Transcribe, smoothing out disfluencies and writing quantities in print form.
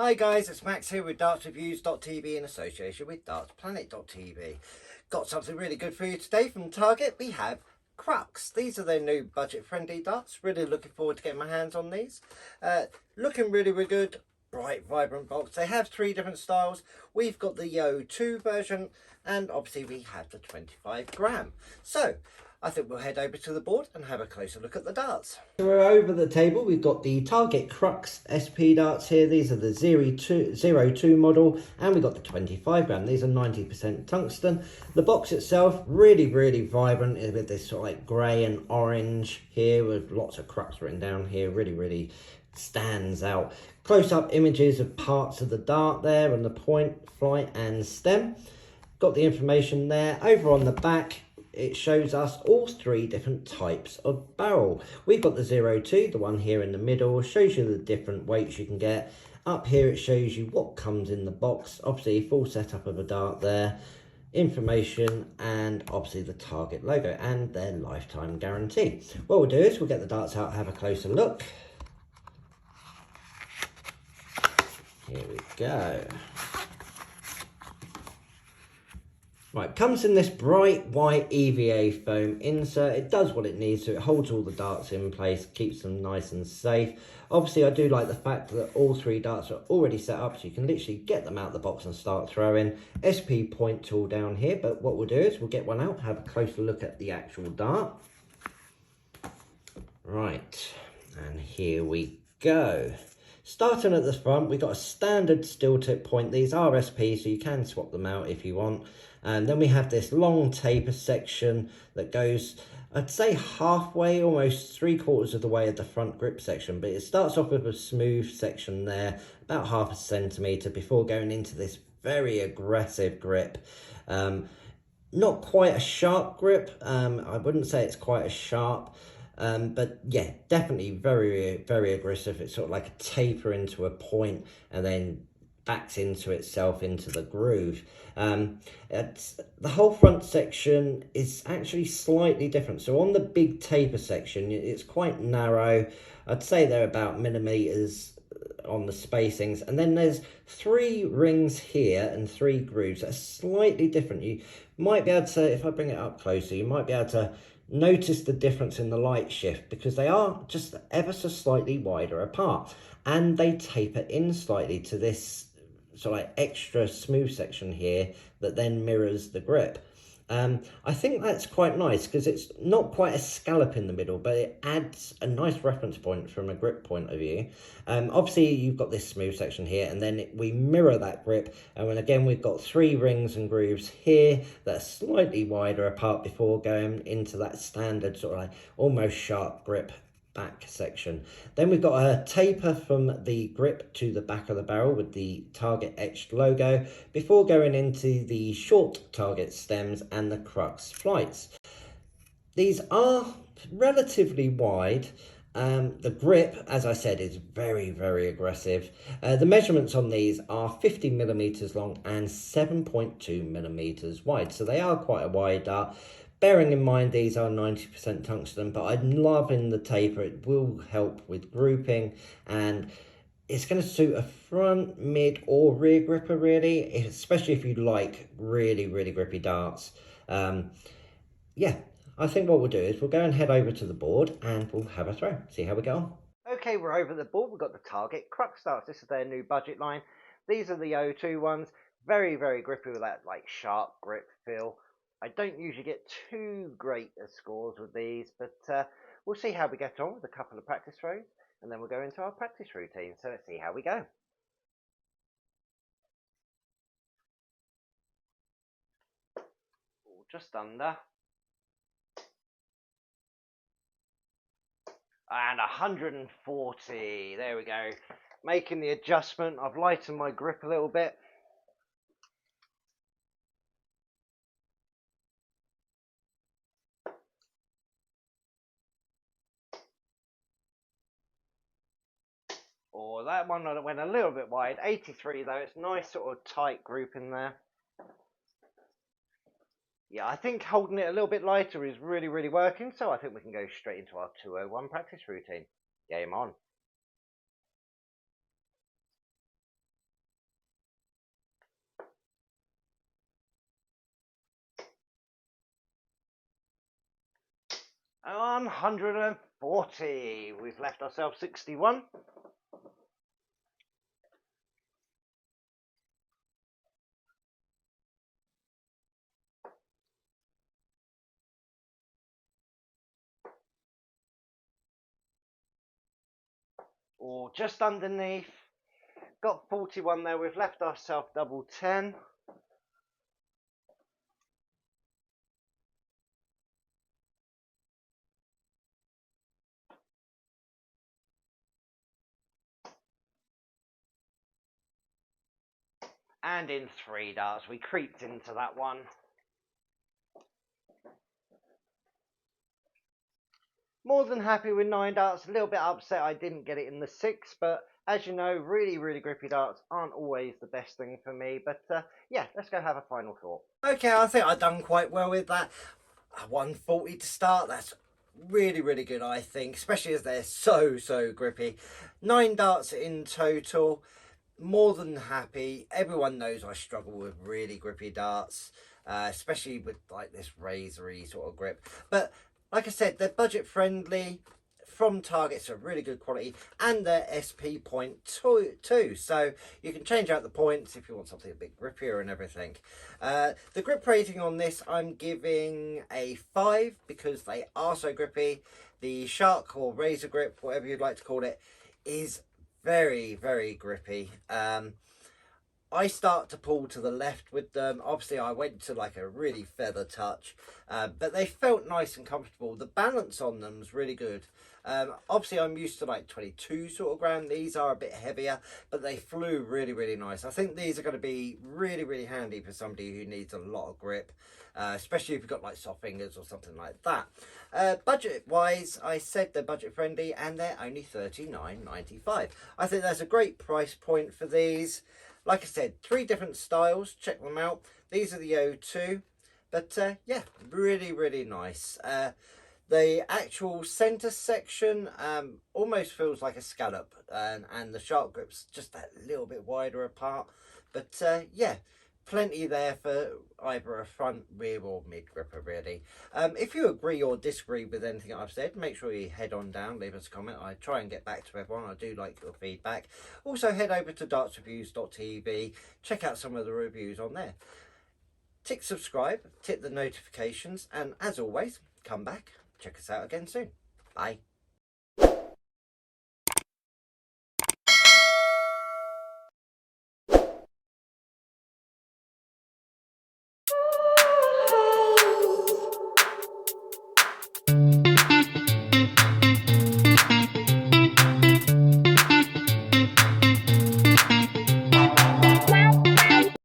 Hi guys, it's Max here with dartsreviews.tv in association with dartsplanet.tv. Got something really good for you today from Target. We have Crux. These are their new budget-friendly darts. Really looking forward to getting my hands on these. Looking really good. Bright, vibrant box. They have three different styles. We've got the Yo2 version, and obviously we have the 25 gram. So I think we'll head over to the board and have a closer look at the darts. So we're over the table. We've got the Target Crux SP darts here. These are the 02 model, and we've got the 25 gram. These are 90% tungsten. The box itself, really vibrant with this sort of like grey and orange here with lots of Crux written down here. Really stands out. Close-up images of parts of the dart there and the point, flight and stem. Got the information there. Over on the back, it shows us all three different types of barrel. We've got the 02, the one here in the middle, shows you the different weights you can get. Up here it shows you what comes in the box, obviously full setup of a dart there, information, and obviously the Target logo and their lifetime guarantee. What we'll do is we'll get the darts out, have a closer look. Here we go. Right, comes in this bright white EVA foam insert. It does what it needs to. It holds all the darts in place, keeps them nice and safe. Obviously, I do like the fact that all three darts are already set up, so you can literally get them out of the box and start throwing. SP point tool down here, but what we'll do is we'll get one out, have a closer look at the actual dart. Right, and here we go. Starting at the front, we've got a standard steel tip point. These are SP, so you can swap them out if you want. And then we have this long taper section that goes, I'd say halfway, almost 3/4 of the way of the front grip section. But it starts off with a smooth section there, about 1/2 centimetre, before going into this very aggressive grip. Not quite a sharp grip. I wouldn't say it's quite as sharp. But yeah, definitely very aggressive. It's sort of like a taper into a point and then backs into itself into the groove. The whole front section is actually slightly different. So on the big taper section, it's quite narrow. I'd say they're about millimeters on the spacings, and then there's 3 rings here and 3 grooves that are slightly different. You might be able to, if I bring it up closer, you might be able to notice the difference in the light shift, because they are just ever so slightly wider apart, and they taper in slightly to this sort of like extra smooth section here that then mirrors the grip. I think that's quite nice because it's not quite a scallop in the middle, but it adds a nice reference point from a grip point of view. Obviously you've got this smooth section here, and then we mirror that grip, and then again we've got 3 rings and grooves here that are slightly wider apart before going into that standard sort of like almost sharp grip back section. Then we've got a taper from the grip to the back of the barrel with the Target etched logo before going into the short Target stems and the Crux flights. These are relatively wide. The grip, as I said, is very aggressive. The measurements on these are 50 millimeters long and 7.2 millimeters wide, so they are quite a wide dart. Bearing in mind these are 90% tungsten, but I'm loving the taper. It will help with grouping, and it's going to suit a front, mid or rear gripper really, especially if you like really grippy darts. Yeah, I think what we'll do is we'll go and head over to the board and we'll have a throw, see how we go on. Okay, we're over the board. We've got the Target Crux darts. This is their new budget line. These are the O2 ones. Very grippy with that like sharp grip feel. I don't usually get too great at scores with these, but we'll see how we get on with a couple of practice throws, and then we'll go into our practice routine. So let's see how we go. Just under. And 140. There we go. Making the adjustment. I've lightened my grip a little bit. Or that one went a little bit wide. 83 though. It's nice sort of tight group in there. Yeah, I think holding it a little bit lighter is really working. So I think we can go straight into our 201 practice routine. Game on. 140. We've left ourselves 61. Or just underneath. Got 41 there. We've left ourselves double 10. And in 3 darts, we creeped into that one. More than happy with 9 darts. A little bit upset I didn't get it in the 6, but as you know, really, really grippy darts aren't always the best thing for me. But yeah, let's go have a final thought. Okay, I think I've done quite well with that. 140 to start, that's really, really good, I think, especially as they're so grippy. 9 darts in total. More than happy. Everyone knows I struggle with really grippy darts, especially with like this razory sort of grip. But like I said, they're budget friendly, from targets of really good quality, and they're SP point too. So you can change out the points if you want something a bit grippier and everything. The grip rating on this, I'm giving a 5 because they are so grippy. The shark or razor grip, whatever you'd like to call it, is very grippy. I start to pull to the left with them. Obviously I went to like a really feather touch, but they felt nice and comfortable. The balance on them was really good. Obviously I'm used to like 22 sort of gram. These are a bit heavier, but they flew really nice. I think these are going to be really handy for somebody who needs a lot of grip, especially if you've got like soft fingers or something like that. Budget wise, I said they're budget friendly and they're only $39.95. I think that's a great price point for these. Like I said, 3 different styles, check them out. These are the O2, but yeah, really nice. The actual centre section almost feels like a scallop, and the shark grip's just that little bit wider apart. But yeah, plenty there for either a front, rear or mid gripper really. If you agree or disagree with anything I've said, make sure you head on down, leave us a comment. I try and get back to everyone. I do like your feedback. Also head over to dartsreviews.tv, check out some of the reviews on there. Tick subscribe, tick the notifications, and as always, come back, check us out again soon. Bye.